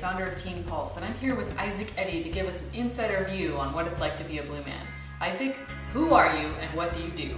founder of Teen Pulse, and I'm here with Isaac Eddy to give us an insider view on what it's like to be a blue man. Isaac, who are you and what do you do?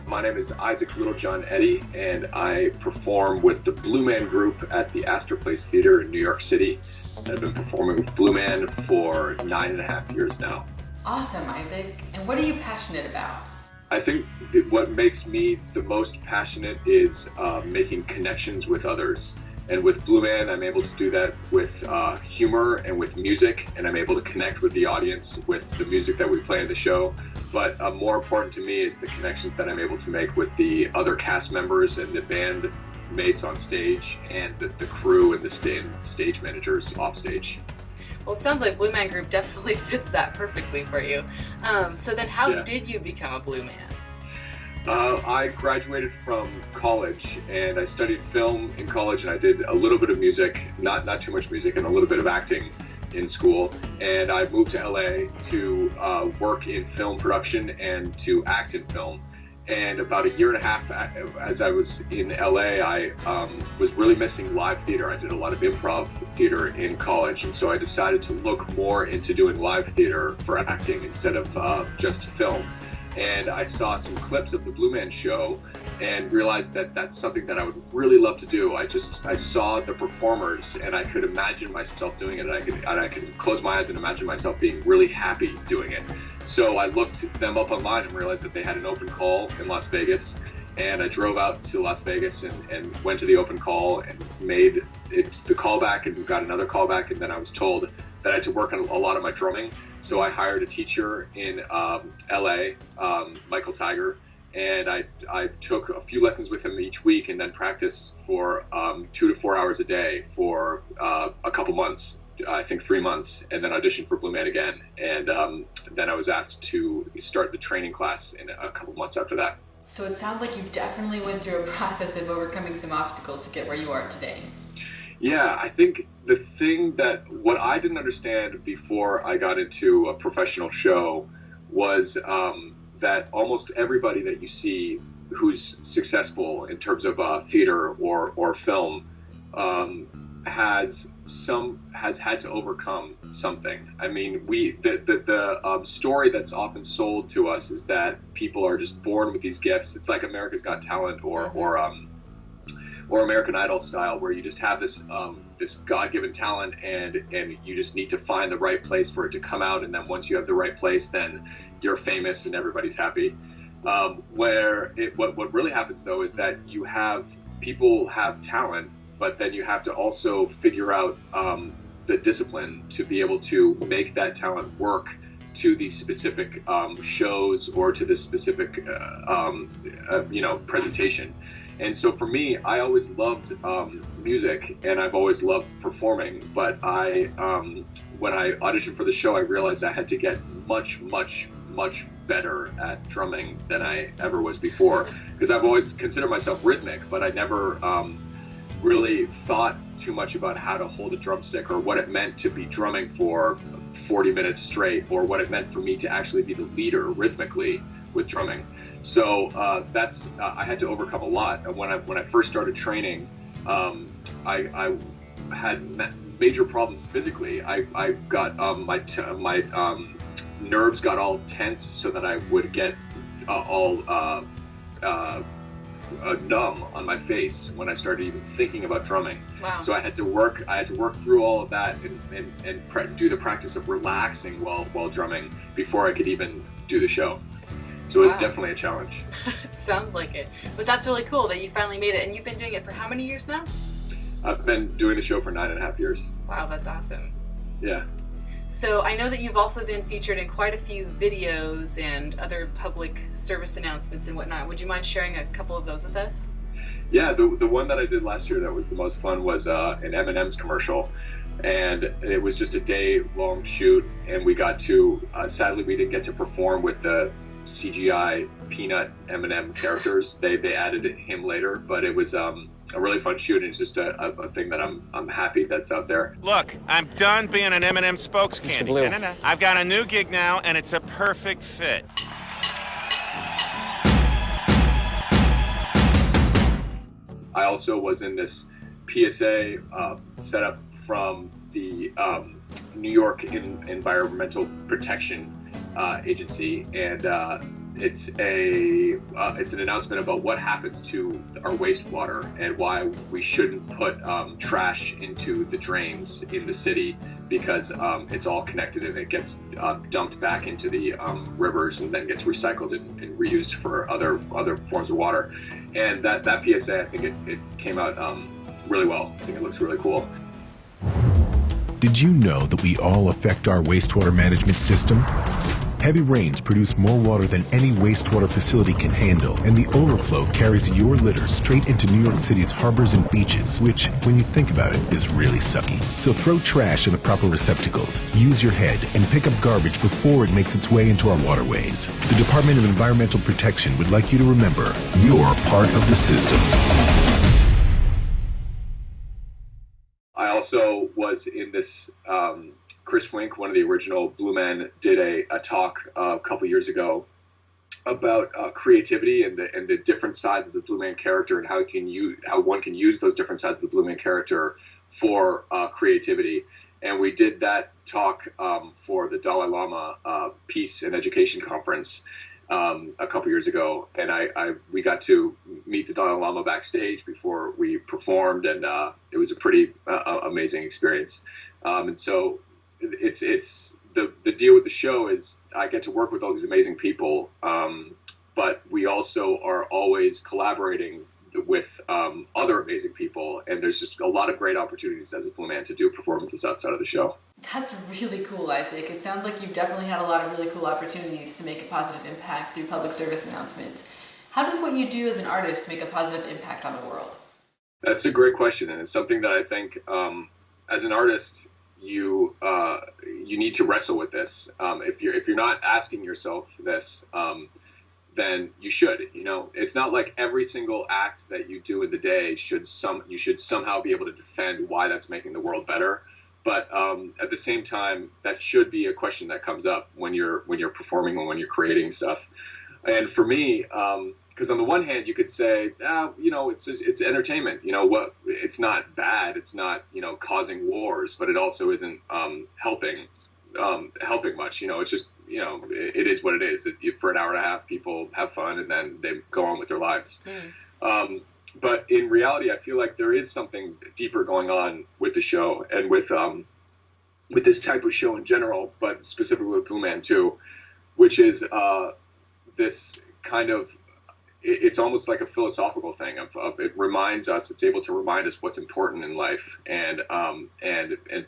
My name is Isaac Littlejohn Eddy, and I perform with the Blue Man Group at the Astor Place Theater in New York City. I've been performing with Blue Man for 9.5 years now. Awesome, Isaac. And what are you passionate about? I think that what makes me the most passionate is making connections with others. And with Blue Man, I'm able to do that with humor and with music, and I'm able to connect with the audience with the music that we play in the show. But more important to me is the connections that I'm able to make with the other cast members and the band mates on stage, and the crew and the stage managers off stage. Well, it sounds like Blue Man Group definitely fits that perfectly for you. So then how did you become a Blue Man? I graduated from college and I studied film in college, and I did a little bit of music, not too much music, and a little bit of acting in school. And I moved to LA to work in film production and to act in film. And about 1.5 years as I was in LA, I was really missing live theater. I did a lot of improv theater in college, and so I decided to look more into doing live theater for acting instead of just film. And I saw some clips of the Blue Man show and realized that that's something that I would really love to do. I saw the performers and I could imagine myself doing it, and I could close my eyes and imagine myself being really happy doing it. So I looked them up online and realized that they had an open call in Las Vegas, and I drove out to Las Vegas and went to the open call and made it the callback, and got another callback, and then I was told that I had to work on a lot of my drumming. So I hired a teacher in LA, Michael Tiger, and I took a few lessons with him each week, and then practiced for 2 to 4 hours a day for a couple months, I think 3 months, and then auditioned for Blue Man again. And then I was asked to start the training class in a couple months after that. So it sounds like you definitely went through a process of overcoming some obstacles to get where you are today. Yeah, I think the thing that what I didn't understand before I got into a professional show was that almost everybody that you see who's successful in terms of theater or film has had to overcome something. I mean, the story that's often sold to us is that people are just born with these gifts. It's like America's Got Talent or American Idol style, where you just have this God-given talent, and you just need to find the right place for it to come out, and then once you have the right place, then you're famous and everybody's happy. What really happens though is that people have talent, but then you have to also figure out the discipline to be able to make that talent work to these specific shows or to this specific presentation. And so for me, I always loved music, and I've always loved performing, but when I auditioned for the show, I realized I had to get much better at drumming than I ever was before, because I've always considered myself rhythmic, but I never really thought too much about how to hold a drumstick, or what it meant to be drumming for 40 minutes straight, or what it meant for me to actually be the leader rhythmically with drumming. So I had to overcome a lot. And when I first started training, I had major problems physically. I got my nerves got all tense, so that I would get all numb on my face when I started even thinking about drumming. Wow. So I had to work through all of that and do the practice of relaxing while drumming before I could even do the show. So it was definitely a challenge. It sounds like it. But that's really cool that you finally made it. And you've been doing it for how many years now? I've been doing the show for 9.5 years. Wow, that's awesome. Yeah. So I know that you've also been featured in quite a few videos and other public service announcements and whatnot. Would you mind sharing a couple of those with us? Yeah, the one that I did last year that was the most fun was an M&M's commercial. And it was just a day-long shoot, and we got to, sadly we didn't get to perform with the CGI Peanut M&M characters. They added him later, but it was a really fun shoot, and it's just a thing that I'm happy that's out there. Look, I'm done being an M&M spokescan. No. I've got a new gig now, and it's a perfect fit. I I also was in this PSA setup from the New York Environmental Protection Agency, and it's an announcement about what happens to our wastewater and why we shouldn't put trash into the drains in the city, because it's all connected and it gets dumped back into the rivers and then gets recycled and reused for other forms of water. And that PSA, I think it came out really well. I think it looks really cool. Did you know that we all affect our wastewater management system? Heavy rains produce more water than any wastewater facility can handle, and the overflow carries your litter straight into New York City's harbors and beaches, which, when you think about it, is really sucky. So throw trash in the proper receptacles, use your head, and pick up garbage before it makes its way into our waterways. The Department of Environmental Protection would like you to remember, you're part of the system. I also was in this, Chris Wink, one of the original Blue Men, did a talk a couple years ago about creativity and the different sides of the Blue Man character, and how one can use those different sides of the Blue Man character for creativity. And we did that talk for the Dalai Lama Peace and Education Conference a couple years ago, and we got to meet the Dalai Lama backstage before we performed, and it was a pretty amazing experience. And so it's the deal with the show is I get to work with all these amazing people, but we also are always collaborating with other amazing people, and there's just a lot of great opportunities as a Blue Man to do performances outside of the show. That's really cool, Isaac. It sounds like you've definitely had a lot of really cool opportunities to make a positive impact through public service announcements. How does what you do as an artist make a positive impact on the world? That's a great question, and it's something that I think as an artist you need to wrestle with this. If you're not asking yourself this, then you should. You know, it's not like every single act that you do in the day you should somehow be able to defend why that's making the world better. But at the same time, that should be a question that comes up when you're performing and when you're creating stuff. And for me, because on the one hand, you could say, you know, it's entertainment. You know what? It's not bad. It's not, you know, causing wars, but it also isn't helping much. You know, it's just, you know, it is what it is. For an hour and a half, people have fun and then they go on with their lives. But in reality, I feel like there is something deeper going on with the show and with this type of show in general, but specifically with Blue Man too, which is this kind of, it's almost like a philosophical thing of it reminds us, it's able to remind us what's important in life, and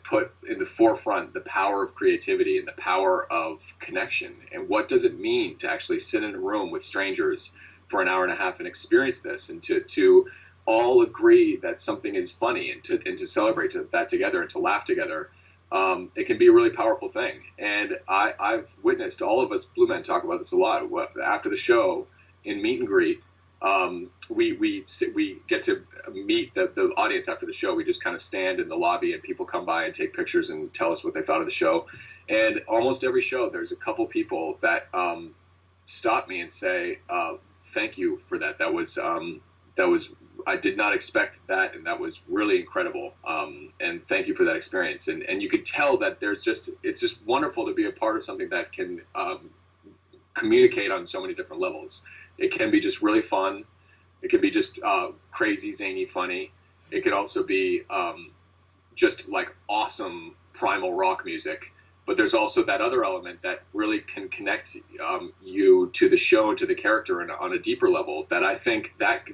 put in the forefront the power of creativity and the power of connection, and what does it mean to actually sit in a room with strangers for an hour and a half and experience this, and to all agree that something is funny, and to celebrate that together and to laugh together. It can be a really powerful thing. And I've witnessed, all of us Blue Men talk about this a lot. After the show, in meet and greet, we get to meet the audience after the show. We just kind of stand in the lobby and people come by and take pictures and tell us what they thought of the show. And almost every show, there's a couple people that stop me and say, thank you for that. That was I did not expect that, and that was really incredible. And thank you for that experience. And you could tell that it's just wonderful to be a part of something that can communicate on so many different levels. It can be just really fun. It can be just crazy, zany, funny. It could also be just like awesome primal rock music. But there's also that other element that really can connect you to the show and to the character on a deeper level, that I think that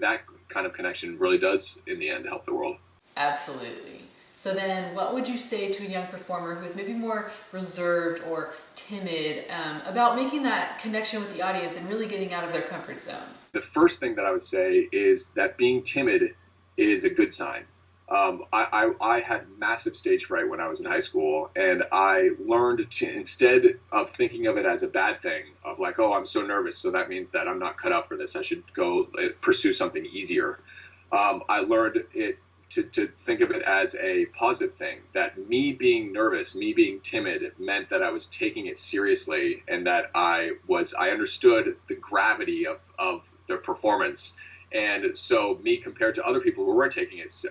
kind of connection really does, in the end, help the world. Absolutely. So then what would you say to a young performer who is maybe more reserved or timid about making that connection with the audience and really getting out of their comfort zone? The first thing that I would say is that being timid is a good sign. I had massive stage fright when I was in high school, and I learned to, instead of thinking of it as a bad thing, of like, oh, I'm so nervous, so that means that I'm not cut out for this, I should go pursue something easier. I learned to think of it as a positive thing, that me being nervous, me being timid, meant that I was taking it seriously, and that I understood the gravity of the performance. And so me, compared to other people who weren't taking it,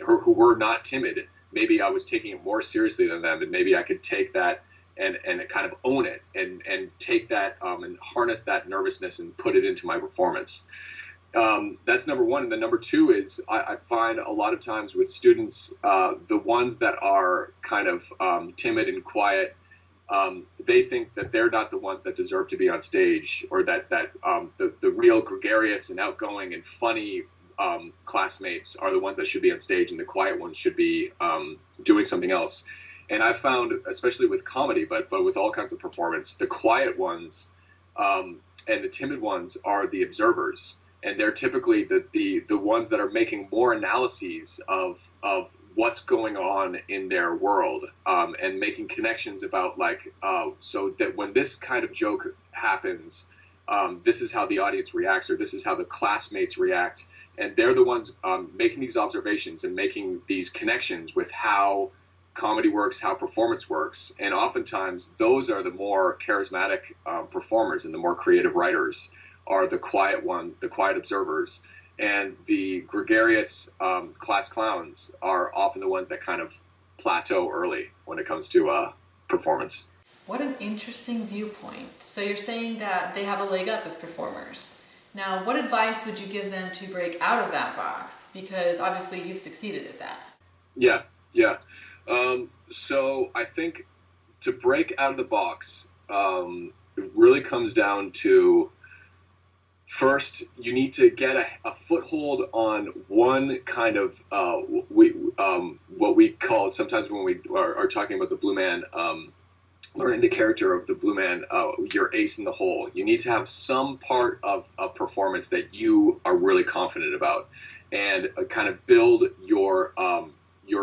who were not timid, maybe I was taking it more seriously than them, and maybe I could take that and kind of own it and take that and harness that nervousness and put it into my performance. That's number one. And then number two is I find a lot of times with students, the ones that are kind of timid and quiet, they think that they're not the ones that deserve to be on stage, or that the real gregarious and outgoing and funny classmates are the ones that should be on stage, and the quiet ones should be doing something else. And I've found, especially with comedy, but with all kinds of performance, the quiet ones and the timid ones are the observers. And they're typically the ones that are making more analyses of what's going on in their world, and making connections about, like, so that when this kind of joke happens, this is how the audience reacts, or this is how the classmates react. And they're the ones making these observations and making these connections with how comedy works, how performance works. And oftentimes those are the more charismatic performers, and the more creative writers are the quiet observers. And the gregarious class clowns are often the ones that kind of plateau early when it comes to performance. What an interesting viewpoint. So you're saying that they have a leg up as performers. Now, what advice would you give them to break out of that box? Because obviously you've succeeded at that. Yeah. So I think to break out of the box, it really comes down to, first, you need to get a foothold on one kind of what we call, sometimes when we are talking about the Blue Man, learning the character of the Blue Man, your ace in the hole. You need to have some part of a performance that you are really confident about, and kind of build your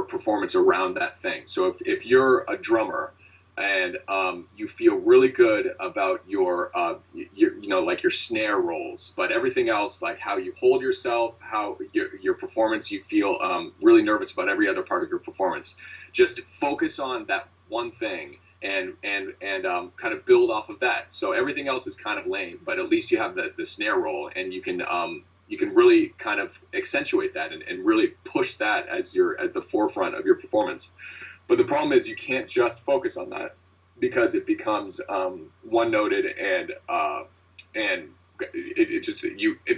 performance around that thing. So if you're a drummer and you feel really good about your like your snare rolls, but everything else, like how you hold yourself, how your performance, you feel really nervous about every other part of your performance. Just focus on that one thing and kind of build off of that. So everything else is kind of lame, but at least you have the snare roll, and you can really kind of accentuate that and really push that as the forefront of your performance. But the problem is you can't just focus on that, because it becomes one-noted, and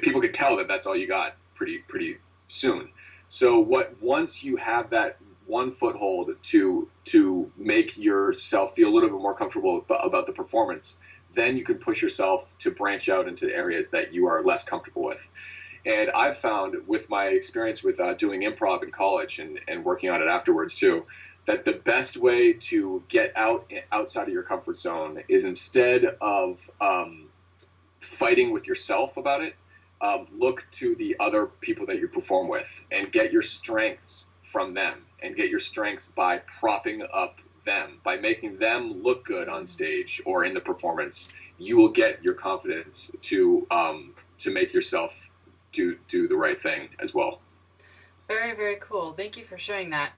people could tell that that's all you got pretty soon. So once you have that one foothold to make yourself feel a little bit more comfortable about the performance, then you can push yourself to branch out into areas that you are less comfortable with. And I've found, with my experience with doing improv in college and working on it afterwards too, that the best way to get outside of your comfort zone is, instead of fighting with yourself about it, look to the other people that you perform with and get your strengths from them, and get your strengths by propping up them, by making them look good on stage or in the performance. You will get your confidence to make yourself do the right thing as well. Very, very cool. Thank you for sharing that.